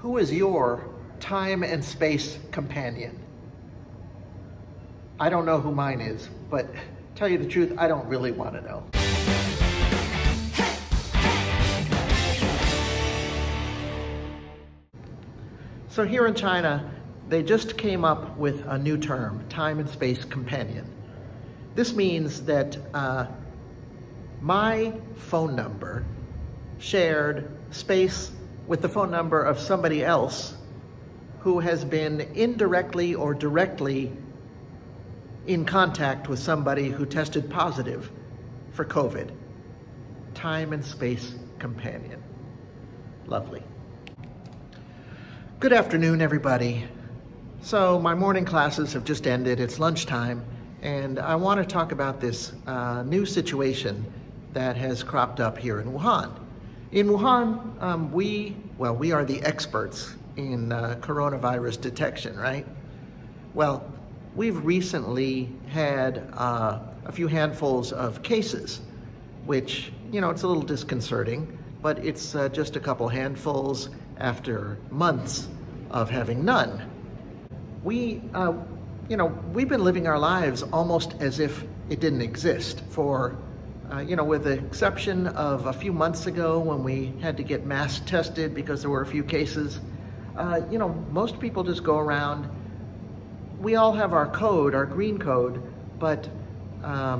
Who is your time and space companion? I don't know who mine is, but tell you the truth, I don't really want to know. So here in China, they just came up with a new term, time and space companion. This means that my phone number shared space with the phone number of somebody else who has been indirectly or directly in contact with somebody who tested positive for COVID. Time and space companion. Lovely. Good afternoon, everybody. So my morning classes have just ended. It's lunchtime, and I want to talk about this new situation that has cropped up here in Wuhan. In Wuhan, we are the experts in coronavirus detection, right? Well, we've recently had a few handfuls of cases, which, it's a little disconcerting, but it's just a couple handfuls after months of having none. We've been living our lives almost as if it didn't exist for with the exception of a few months ago when we had to get mass tested because there were a few cases. Most people just go around. We all have our code, our green code, but, I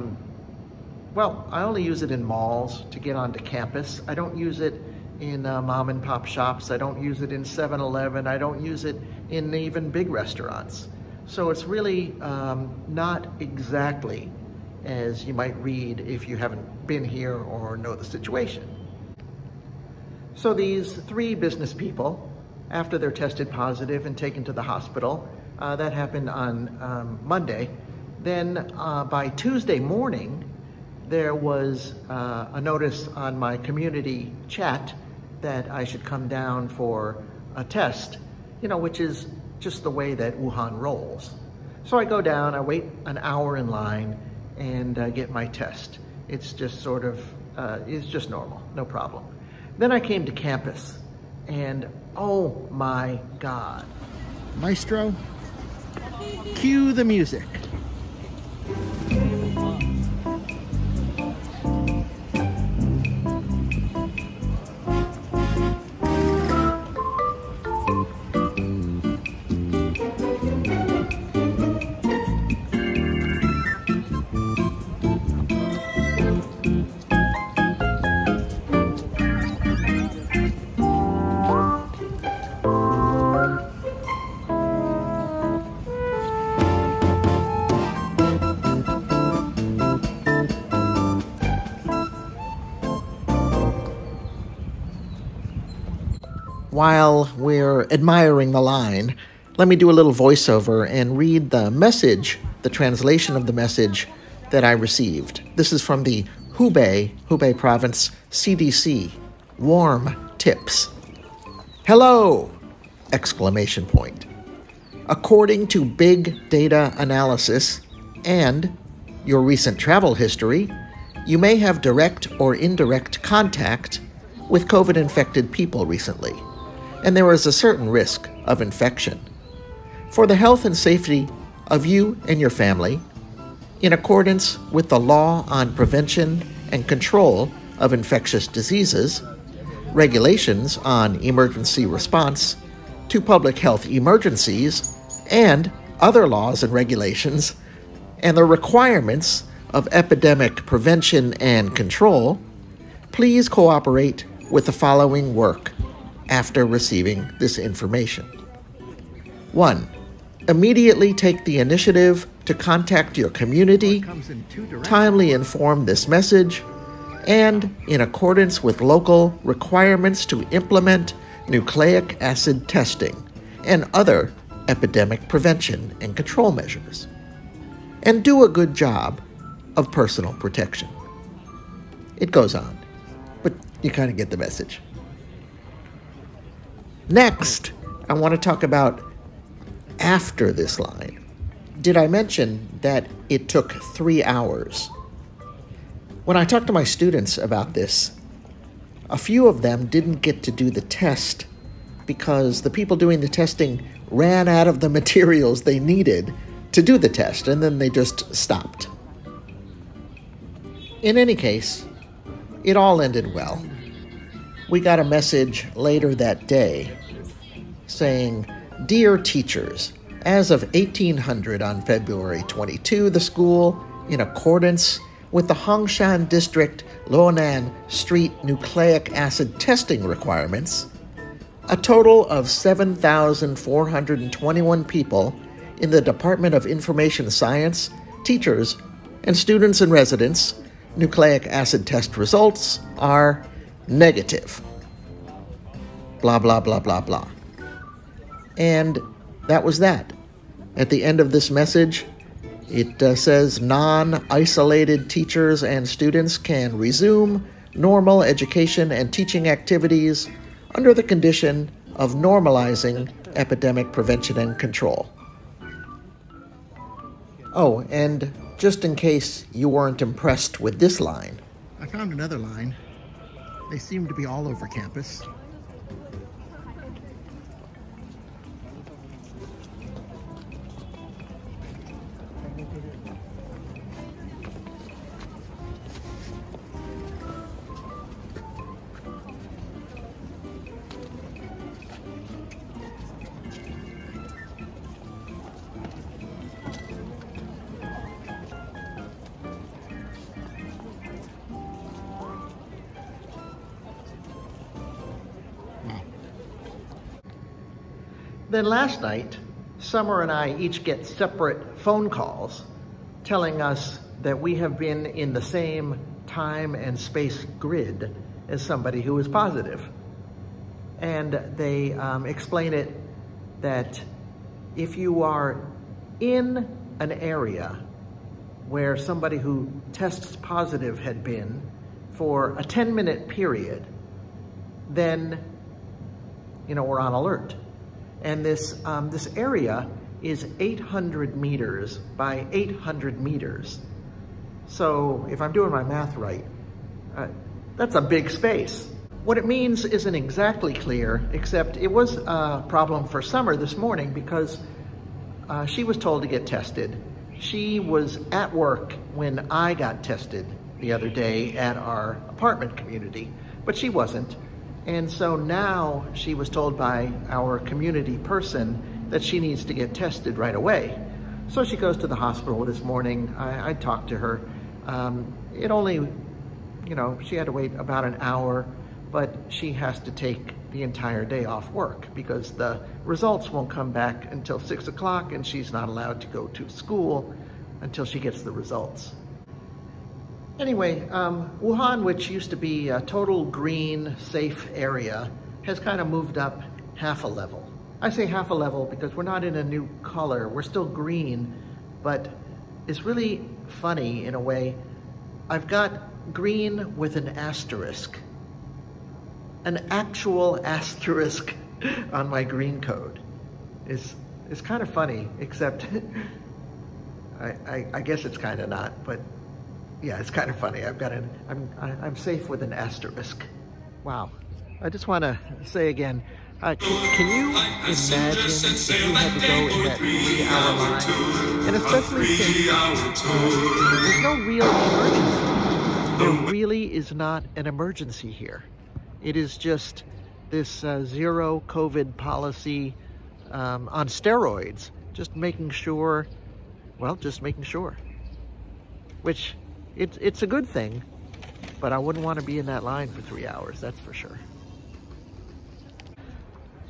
only use it in malls to get onto campus. I don't use it in mom and pop shops. I don't use it in 7-Eleven. I don't use it in even big restaurants. So it's really not exactly as you might read if you haven't been here or know the situation. So these 3 business people, after they're tested positive and taken to the hospital, that happened on Monday, then by Tuesday morning, there was a notice on my community chat that I should come down for a test, which is just the way that Wuhan rolls. So I go down, I wait an hour in line, and get my test. It's just sort of, it's just normal, no problem. Then I came to campus, and oh my God. Maestro, cue the music. While we're admiring the line, let me do a little voiceover and read the message, the translation of the message that I received. This is from the Hubei province CDC. Warm tips. Hello! Exclamation point. According to big data analysis and your recent travel history, you may have direct or indirect contact with COVID-infected people recently, and there is a certain risk of infection. For the health and safety of you and your family, in accordance with the law on prevention and control of infectious diseases, regulations on emergency response to public health emergencies, and other laws and regulations, and the requirements of epidemic prevention and control, please cooperate with the following work after receiving this information. 1. Immediately take the initiative to contact your community, timely inform this message, and in accordance with local requirements to implement nucleic acid testing and other epidemic prevention and control measures. And do a good job of personal protection. It goes on, but you kind of get the message. Next, I want to talk about after this line. Did I mention that it took 3 hours? When I talked to my students about this, a few of them didn't get to do the test because the people doing the testing ran out of the materials they needed to do the test, and then they just stopped. In any case, it all ended well. We got a message later that day saying, "Dear teachers, as of 1800 on February 22, the school, in accordance with the Hongshan District Luonan Street nucleic acid testing requirements, a total of 7,421 people in the Department of Information Science, teachers, and students and residents, nucleic acid test results are negative." Blah, blah, blah, blah, blah. And that was that. At the end of this message, it says non-isolated teachers and students can resume normal education and teaching activities under the condition of normalizing epidemic prevention and control. Oh, and just in case you weren't impressed with this line, I found another line. They seem to be all over campus. Then last night, Summer and I each get separate phone calls telling us that we have been in the same time and space grid as somebody who is positive. And they explain it that if you are in an area where somebody who tests positive had been for a 10-minute period, then, we're on alert. And this area is 800 meters by 800 meters. So if I'm doing my math right, that's a big space. What it means isn't exactly clear, except it was a problem for Summer this morning because she was told to get tested. She was at work when I got tested the other day at our apartment community, but she wasn't. And so now she was told by our community person that she needs to get tested right away. So she goes to the hospital this morning. I talked to her. It only, she had to wait about an hour, but she has to take the entire day off work because the results won't come back until 6 o'clock and she's not allowed to go to school until she gets the results. Anyway, Wuhan, which used to be a total green, safe area, has kind of moved up half a level. I say half a level because we're not in a new color. We're still green, but it's really funny in a way. I've got green with an asterisk, an actual asterisk on my green code. It's kind of funny, except I guess it's kind of not, but yeah, it's kind of funny. I'm safe with an asterisk. Wow. I just want to say again, can you imagine if you had to go in that 3-hour line? And especially since there's no real emergency. There really is not an emergency here. It is just this zero COVID policy on steroids, just making sure, which it's a good thing, but I wouldn't want to be in that line for 3 hours, that's for sure.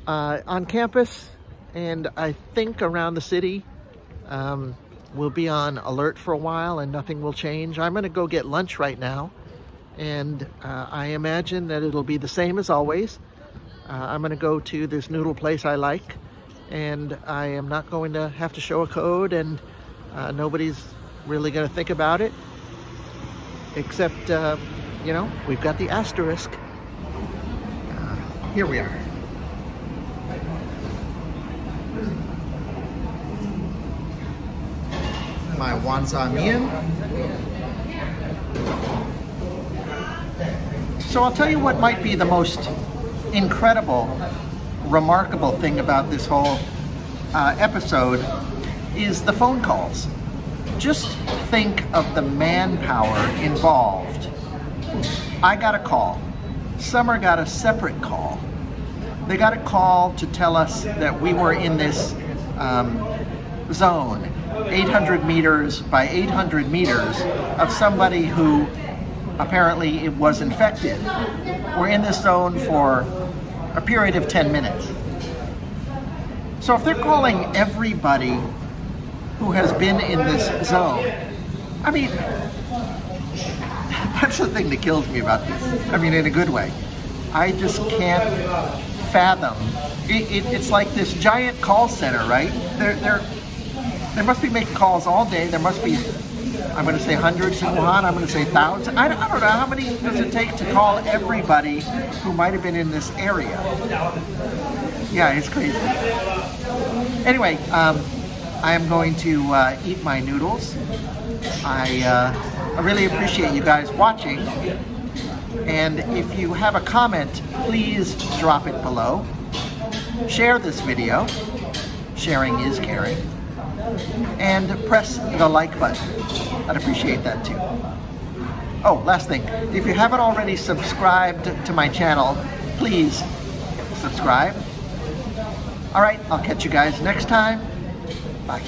On campus, and I think around the city, we'll be on alert for a while and nothing will change. I'm going to go get lunch right now, and I imagine that it'll be the same as always. I'm going to go to this noodle place I like, and I am not going to have to show a code, and nobody's really going to think about it, except, we've got the asterisk. Here we are. My wanza mian. So I'll tell you what might be the most incredible remarkable thing about this whole episode is the phone calls. Just think of the manpower involved. I got a call. Summer got a separate call. They got a call to tell us that we were in this zone, 800 meters by 800 meters, of somebody who apparently it was infected. We're in this zone for a period of 10 minutes. So if they're calling everybody who has been in this zone, I mean, that's the thing that kills me about this. I mean, in a good way. I just can't fathom. It's like this giant call center, right? They must be making calls all day. There must be, I'm going to say hundreds in Wuhan. I'm going to say thousands. I don't know. How many does it take to call everybody who might have been in this area? Yeah, it's crazy. Anyway, I am going to eat my noodles. I really appreciate you guys watching. And if you have a comment, please drop it below. Share this video. Sharing is caring. And press the like button. I'd appreciate that too. Oh, last thing. If you haven't already subscribed to my channel, please subscribe. All right, I'll catch you guys next time. Bye.